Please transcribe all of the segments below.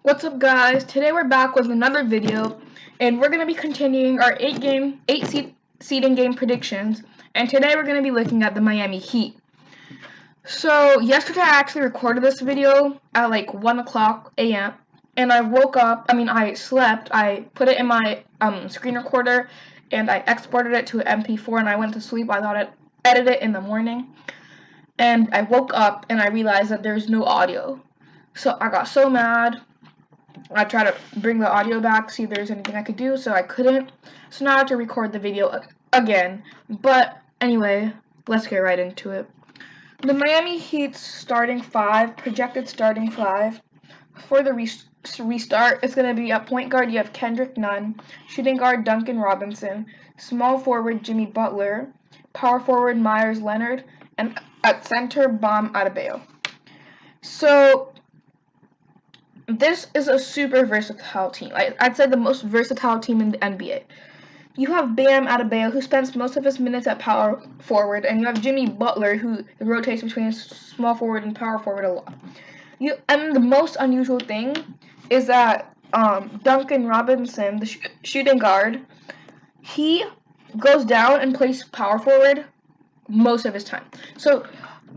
What's up, guys? Today we're back with another video, and we're going to be continuing our 8 seeding game predictions. And today we're going to be looking at the Miami Heat. So yesterday I actually recorded this video at like 1 o'clock a.m. and I slept, I put it in my screen recorder, and I exported it to an MP4, and I went to sleep. I thought I'd edit it in the morning, and I woke up and I realized that there's no audio. So I got so mad. I tried to bring the audio back, see if there's anything I could do, so I couldn't. So now I have to record the video again. But anyway, let's get right into it. The Miami Heat's projected starting five, for the restart, it's going to be at point guard, you have Kendrick Nunn, shooting guard Duncan Robinson, small forward Jimmy Butler, power forward Meyers Leonard, and at center Bam Adebayo. So this is a super versatile team. I'd say the most versatile team in the NBA. You have Bam Adebayo, who spends most of his minutes at power forward, and you have Jimmy Butler, who rotates between small forward and power forward a lot. And the most unusual thing is that Duncan Robinson, the shooting guard, he goes down and plays power forward most of his time. So,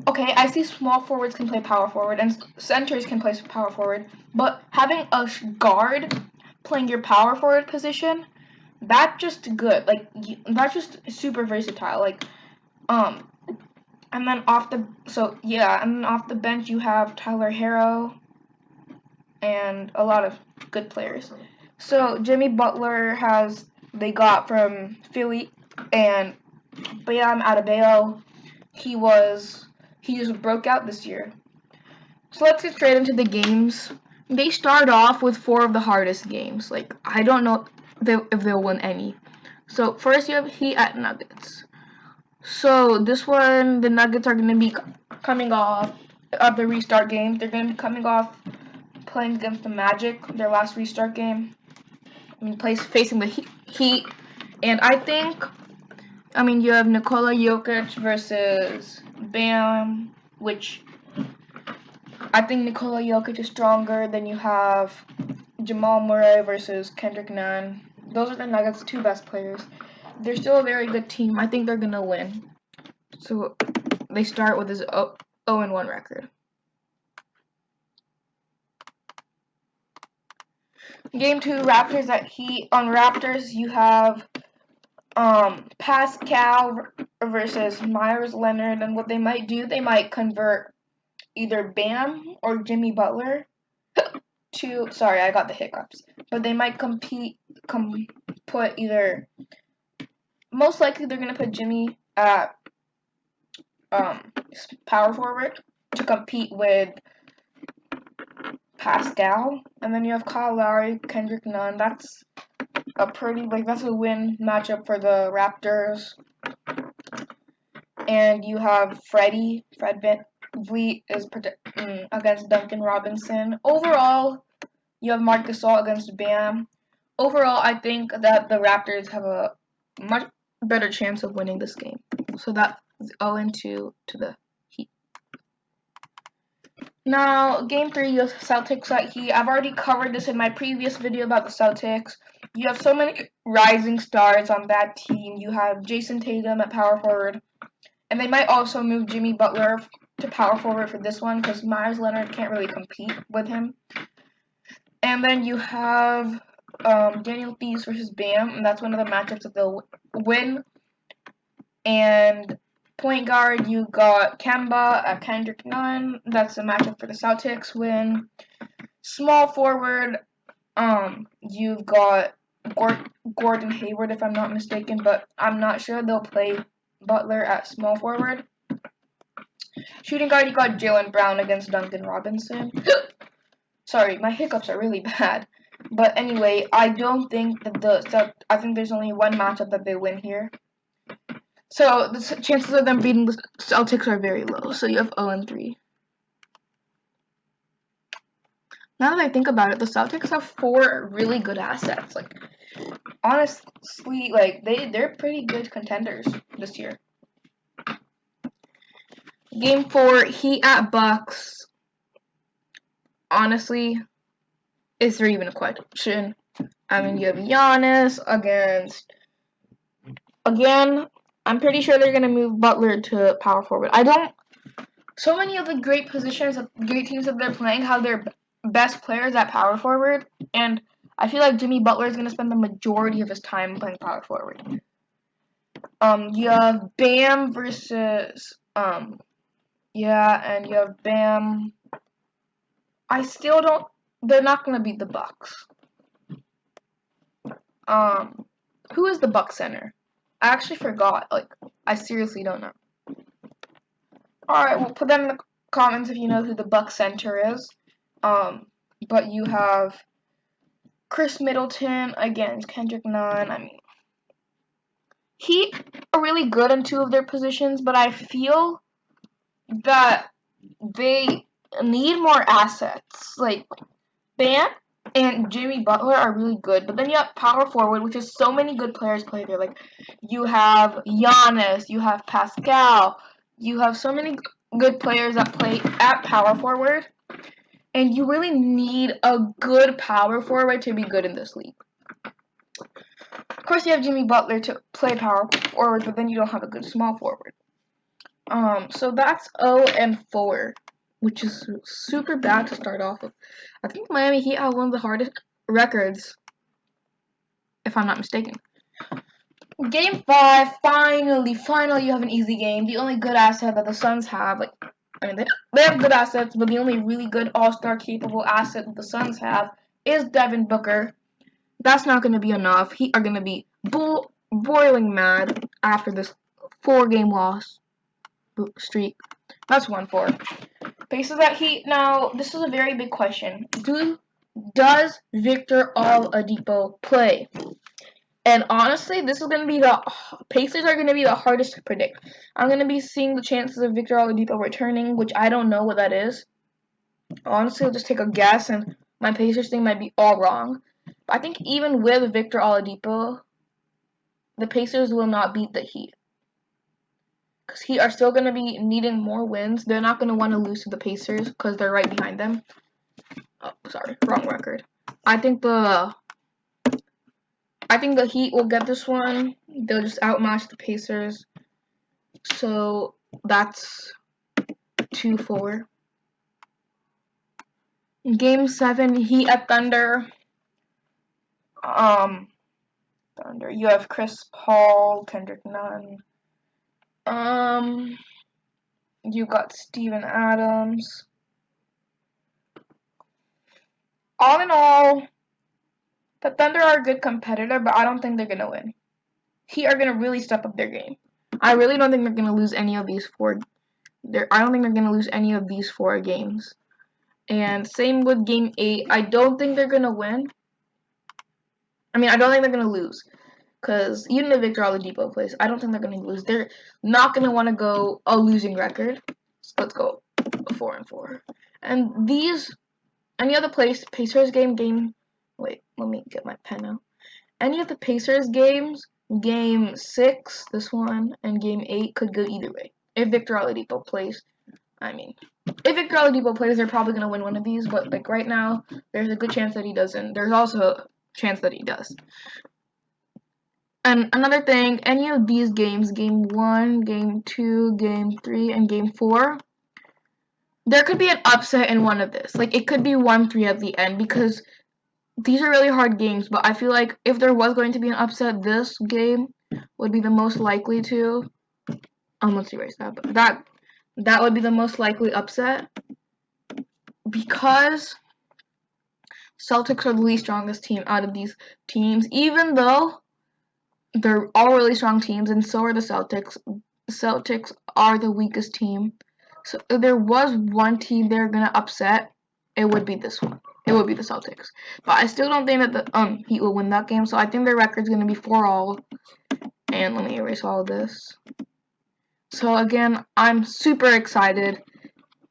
okay, I see small forwards can play power forward and centers can play power forward, but having a guard playing your power forward position, that's just good. Like, that's just super versatile. Like, and then off the bench you have Tyler Herro and a lot of good players. So Jimmy Butler they got from Philly, and Bam Adebayo, he just broke out this year. So let's get straight into the games. They start off with 4 of the hardest games. Like, I don't know if they'll win any. So first you have Heat at Nuggets. So this one, the Nuggets are going to be coming off of the restart game. They're going to be coming off playing against the Magic, their last restart game. Facing the Heat. And you have Nikola Jokic versus Bam, which I think Nikola Jokic is stronger. Then you have Jamal Murray versus Kendrick Nunn. Those are the Nuggets' 2 best players. They're still a very good team. I think they're going to win. So they start with this 0-1 record. Game 2, Raptors at Heat. On Raptors, you have Pascal versus Meyers Leonard, and what they might do, they might convert either Bam or Jimmy Butler to, sorry, I got the hiccups, but they might put either, most likely they're going to put Jimmy at power forward to compete with Pascal, and then you have Kyle Lowry, Kendrick Nunn. That's a win matchup for the Raptors. And you have Fred VanVleet is against Duncan Robinson. Overall, you have Marc Gasol against Bam. Overall, I think that the Raptors have a much better chance of winning this game. So that's 0-2 to the Heat. Now, Game 3, you have Celtics at Heat. I've already covered this in my previous video about the Celtics. You have so many rising stars on that team. You have Jason Tatum at power forward. And they might also move Jimmy Butler to power forward for this one because Meyers Leonard can't really compete with him. And then you have Daniel Theis versus Bam, and that's one of the matchups that they'll win. And point guard, you got Kemba at Kendrick Nunn. That's a matchup for the Celtics win. Small forward, you've got Gordon Hayward, if I'm not mistaken, but I'm not sure. They'll play Butler at small forward. Shooting guard, you got Jaylen Brown against Duncan Robinson. Sorry, my hiccups are really bad. But anyway, I don't think that I think there's only one matchup that they win here. So the chances of them beating the Celtics are very low. So you have 0-3. Now that I think about it, the Celtics have 4 really good assets. Like, honestly, like they're pretty good contenders this year. Game 4, Heat at Bucks. Honestly, Is there even a question? I mean, you have Giannis again, I'm pretty sure they're going to move Butler to power forward. So many of the great teams that they're playing have their best players at power forward, and I feel like Jimmy Butler is going to spend the majority of his time playing power forward. You have Bam versus, and you have Bam. They're not going to beat the Bucks. Who is the Bucks center? I actually forgot. I seriously don't know. Alright, well, put that in the comments if you know who the Bucks center is. But you have Chris Middleton against Kendrick Nunn. I mean, Heat are really good in two of their positions, but I feel that they need more assets. Like, Bam and Jimmy Butler are really good, but then you have power forward, which is so many good players play there. Like, you have Giannis, you have Pascal, you have so many good players that play at power forward, and you really need a good power forward to be good in this league. Of course, you have Jimmy Butler to play power forward, but then you don't have a good small forward. So that's 0-4, which is super bad to start off with. I think Miami Heat have one of the hardest records, if I'm not mistaken. Game 5, finally, you have an easy game. The only good asset that the Suns have, they have good assets, but the only really good all-star capable asset that the Suns have is Devin Booker. That's not going to be enough. Heat are going to be boiling mad after this 4-game loss streak. That's 1-4. Pacers at Heat. Now, this is a very big question. Does Victor Oladipo play? And honestly, this is going to be Pacers are going to be the hardest to predict. I'm going to be seeing the chances of Victor Oladipo returning, which I don't know what that is. Honestly, I'll just take a guess, and my Pacers thing might be all wrong. But I think even with Victor Oladipo, the Pacers will not beat the Heat. Because Heat are still going to be needing more wins. They're not going to want to lose to the Pacers because they're right behind them. Oh, sorry, wrong record. I think the Heat will get this one. They'll just outmatch the Pacers. So that's 2-4. Game 7, Heat at Thunder. Thunder. You have Chris Paul, Kendrick Nunn. You got Steven Adams. All in all, the Thunder are a good competitor, but I don't think they're gonna win. Heat are gonna really step up their game. I really don't think they're gonna lose any of these four. I don't think they're gonna lose any of these 4 games. And same with Game 8. I don't think they're gonna win. I mean, I don't think they're gonna lose. Because even if Victor Oladipo plays, I don't think they're going to lose. They're not going to want to go a losing record. So let's go 4-4. And any other Pacers wait, let me get my pen out. Any of the Pacers games, Game 6, this one, and Game 8 could go either way. If Victor Oladipo plays, if Victor Oladipo plays, they're probably going to win one of these. But like right now, there's a good chance that he doesn't. There's also a chance that he does. And another thing, any of these games, Game 1, Game 2, Game 3, and Game 4, there could be an upset in one of this. Like, it could be 1-3 at the end, because these are really hard games, but I feel like if there was going to be an upset, this game would be the most likely to. Let's erase that, but that would be the most likely upset, because Celtics are the least strongest team out of these teams, even though they're all really strong teams, and so are the Celtics. The Celtics are the weakest team. So if there was one team they're gonna upset, it would be this one. It would be the Celtics. But I still don't think that the Heat will win that game. So I think their record's gonna be 4-all. And let me erase all of this. So again, I'm super excited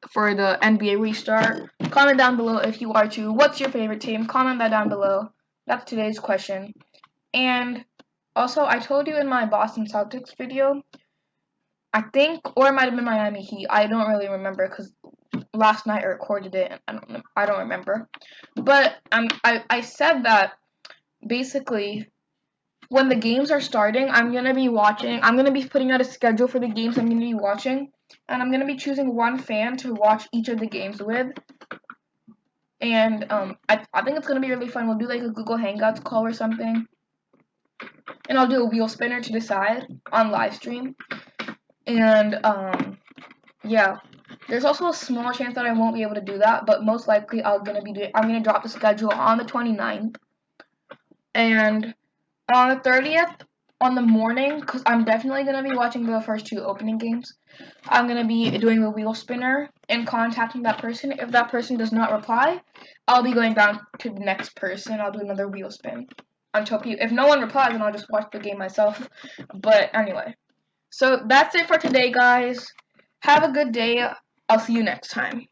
for the NBA restart. Comment down below if you are too. What's your favorite team? Comment that down below. That's today's question. And also, I told you in my Boston Celtics video, I think, or it might have been Miami Heat. I don't really remember because last night I recorded it and I don't remember. But I said that basically when the games are starting, I'm gonna be putting out a schedule for the games I'm gonna be watching, and I'm gonna be choosing one fan to watch each of the games with. And I think it's gonna be really fun. We'll do like a Google Hangouts call or something, and I'll do a wheel spinner to decide on live stream. And yeah, there's also a small chance that I won't be able to do that, but most likely I'm gonna drop the schedule on the 29th, and on the 30th, on the morning, because I'm definitely going to be watching the first two opening games, I'm going to be doing the wheel spinner and contacting that person. If that person does not reply, I'll be going down to the next person. I'll do another wheel spin until if no one replies, then I'll just watch the game myself. But anyway, so that's it for today, guys. Have a good day. I'll see you next time.